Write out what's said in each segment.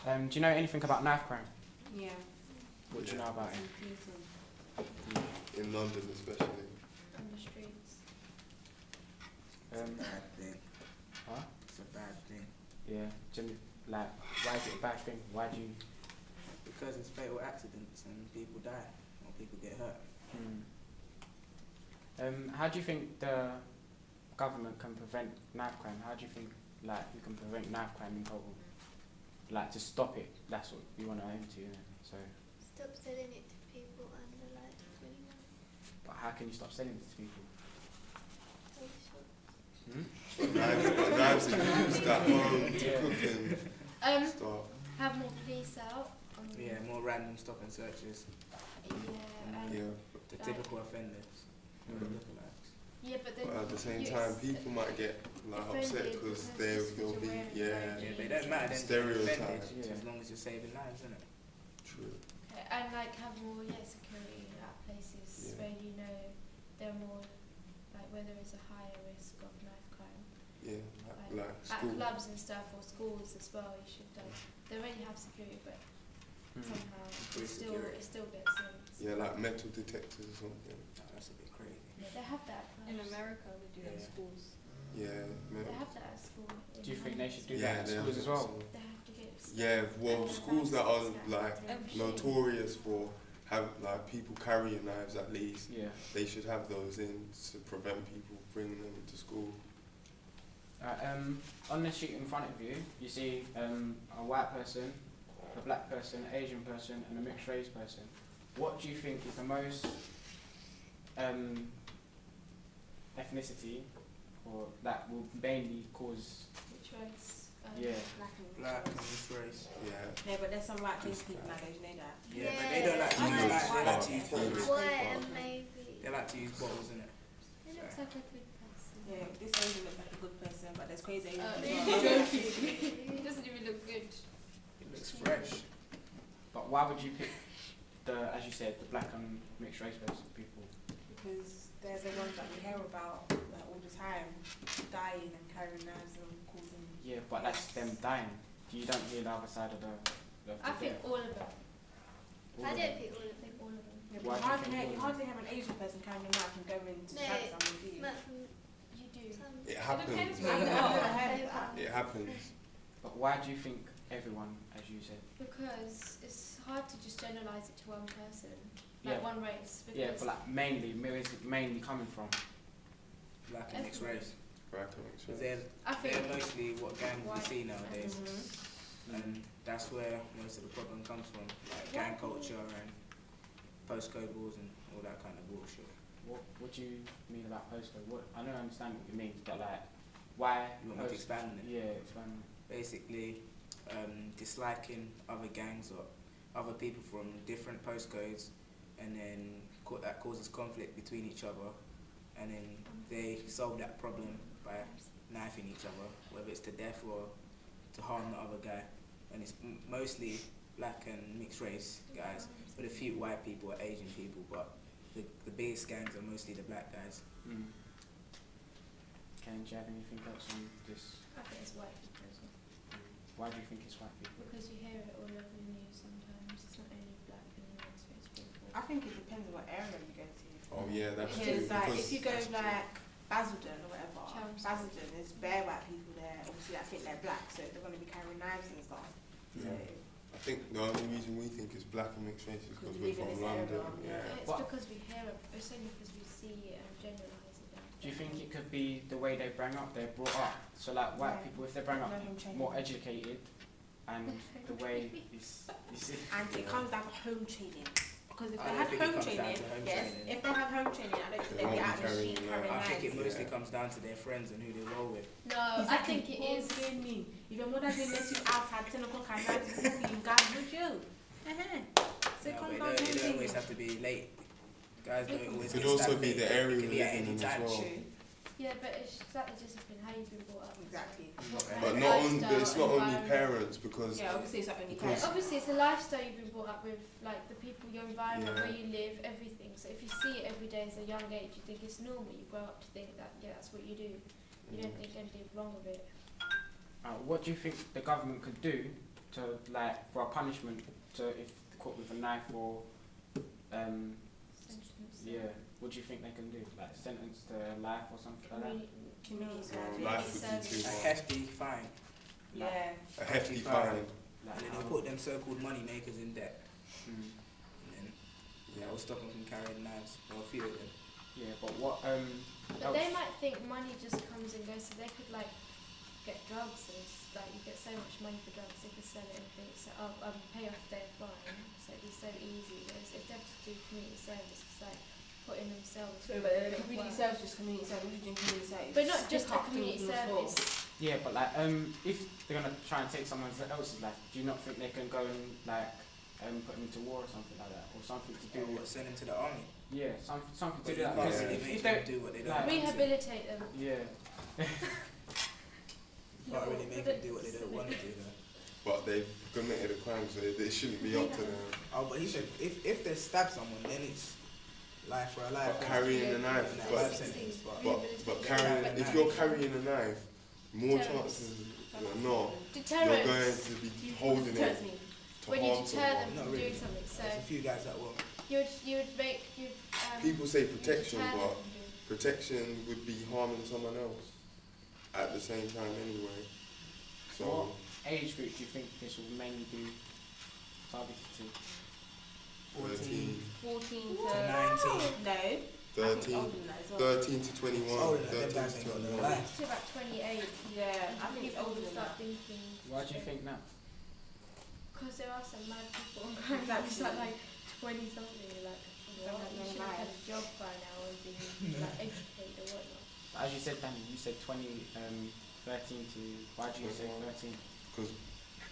Do you know anything about knife crime? Yeah. What do you know about it? In London especially. On the streets. It's a bad thing. Huh? It's a bad thing. Yeah. Like, why is it a bad thing? Why do you? Because it's fatal accidents and people die or people get hurt. How do you think the government can prevent knife crime? How do you think, like, you can prevent knife crime in total? Like, to stop it, that's what we want to aim to, innit? So. Stop selling it to people under like 21. But how can you stop selling it to people? Knives are used at home to cook and stuff. Have more police out. Yeah, more random stop and searches. The typical offenders. The lookalikes. Yeah, but then at the same time, people might get like upset because they'll be but it don't matter. Stereotyped. As long as you're saving lives, isn't it? True. And like have more security at places where you know they're more like where there is a higher risk of knife crime. Yeah, like at clubs and stuff or schools as well. You should they already have security, but somehow it still gets in. Yeah, like metal detectors or something. That's a bit crazy. Yeah, they have that. In America, they do that in schools. Yeah, they have that at school. Do you think they should do that at schools as well? They have to get. Schools that are like notorious for have like people carrying knives at least. Yeah. They should have those in to prevent people bringing them into school. On the sheet in front of you, you see a white person, a black person, an Asian person, and a mixed race person. What do you think is the most ethnicity, or that will mainly cause? Which race? Black and mixed race. Yeah, but there's some white people nowadays, you know that. Yeah, but they don't like to use they like to use bottles. White and maybe. They like to use bottles, innit? It looks like a good person. Yeah, this Asian looks like a good person, but there's crazy Asian He doesn't even look good. It looks fresh. But why would you pick as you said, the black and mixed race people? Because they're the ones that we hear about like all the time, dying and carrying knives and causing. Yeah, but that's them dying. You don't hear the other side of the I think all of them. I don't think all of them. All of them. Yeah, you hardly have an Asian person carrying a knife and going to stab someone, do you? You do. It happens. It happens. But why do you think everyone, as you said? Because it's hard to just generalise it to one person, like one race. Yeah, but like where is it mainly coming from? Black and mixed race. Black and mixed race. They're mostly what gangs we see nowadays. And that's where most of the problem comes from, like gang culture and postcode wars and all that kind of bullshit. What do you mean about postcode? I don't understand what you mean, but like, why? You want me to expand on it? Yeah, expand on it. Basically, disliking other gangs or other people from different postcodes, and then that causes conflict between each other, and then they solve that problem by knifing each other, whether it's to death or to harm the other guy. And it's mostly black and mixed race guys, with a few white people or Asian people, but the biggest gangs are mostly the black guys. Ken, do you have anything else on this? I think it's white people as well. Why do you think it's white people? Because you hear it all over the news sometimes. It's not only black and mixed race people. I think it depends on what area you go to. Oh yeah, that's true. Because like if you go like Basildon or whatever, Basildon, there's bare white people there. Obviously, I think they're black, so they're going to be carrying knives and stuff. Yeah. So, I think the only reason we think it's black and mixed race is because we're from London. It's because we hear it. It's only because we see it and generalise it. Do you think it could be the way they're brought up? So like white people, if they're brought up more educated, and the way it's and it comes down to home training. Because if they have home training, if they have home training, I don't think they'd be out in the street carrying knives. I think it mostly comes down to their friends and who they roll with. No, I think it is. If your mother didn't let you outside 10 o'clock at night to see you, guys would you? So no, but it don't always have to be late. Guys don't always. It could also be the area we live in as well. Yeah, but it's that discipline, how you've been brought up. Exactly. But it's not only parents, because obviously it's not only parents. Obviously it's a lifestyle you've been brought up with, like the people, your environment, where you live, everything. So if you see it every day as a young age, you think it's normal. You grow up to think that that's what you do. You don't think anything wrong with it. What do you think the government could do to like for a punishment to if caught with a knife or yeah, what do you think they can do? Like sentence to life or something like that? Community Life service. would be too A hard. hefty fine. Yeah. A hefty fine. Like, And then they'll put them so-called money makers in debt. Mm. And then that will stop them from carrying knives. Or a few of them. Yeah, but what But they might think money just comes and goes, so they could like get drugs and like you get so much money for drugs, they could sell it and think so pay off their fine, so it'd be so easy. Whereas if they have to do community service, it's like putting themselves. So, but community service, just community service, what do you do community service? But not just Pick a up community things on the floor. service. yeah, but like if they're gonna try and take someone else's life, do you not think they can go and like put them into war or something like that, or something to do Or with send them to the army. yeah, something to But do you that. can't Because really if make they them do what they don't like- want to. Rehabilitate them. yeah, You can't really make them do what they don't want to do though. But they've committed a crime, so it shouldn't be up to them. Oh, but he said if they stab someone, then it's life for a life. But carrying a knife, And that but life sentence, but carrying, if you're carrying a knife, more chances than not, you're Deterrence. going to be holding it Deterrence me. to When you harm deter them someone. from Not really. doing something, so There's a few guys that will. you would make People say protection, deter them but from doing. protection would be harming someone else at the same time anyway. what So age group do you think this will mainly be targeted to? 13, 14 To to 19. no. I think 13, older than that as well. 13 to 21, Oh, them 13 guys to ain't got no 21. life. To about 28. Yeah, I think it's people older will than start that. thinking. Why do you think that? Because there are some mad people on crime that just like 20 something, like, Don't you have should no have had life. a job by now and been like educated or whatnot. As you said, Danny, you said 13 to. Why do you say 13? Because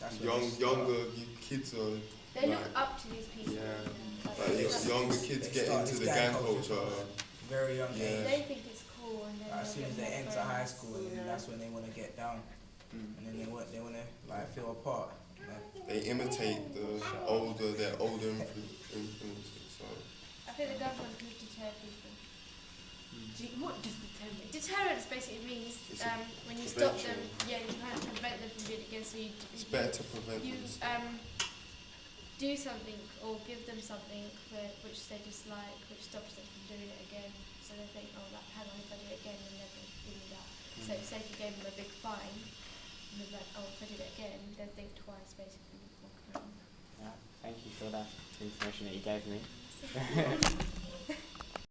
That's what it's- younger kids are They like, look up to these people. yeah, you know, like it's younger like- kids They get start into this the gang gang culture culture. from very young Yeah. age. They think it's cool and then As they'll soon as get they more enter high friends. school, and Yeah. that's when they want to get down, Mm. and then they want to like feel a part. You know? They imitate their older influences. So I think the government could deter people. What just determined? Deterrence basically means It's a when you stop them, prevention. yeah, you kind of prevent them from doing it again. So it's better to prevent you it. do something or give them something which they dislike, which stops them from doing it again. So they think, oh, like, hang on, if I do it again, then they're going to give me that. So say if you gave them a big fine, and they're like, oh, if I do it again, they'll think twice, basically. Before committing. Yeah, thank you for that information that you gave me.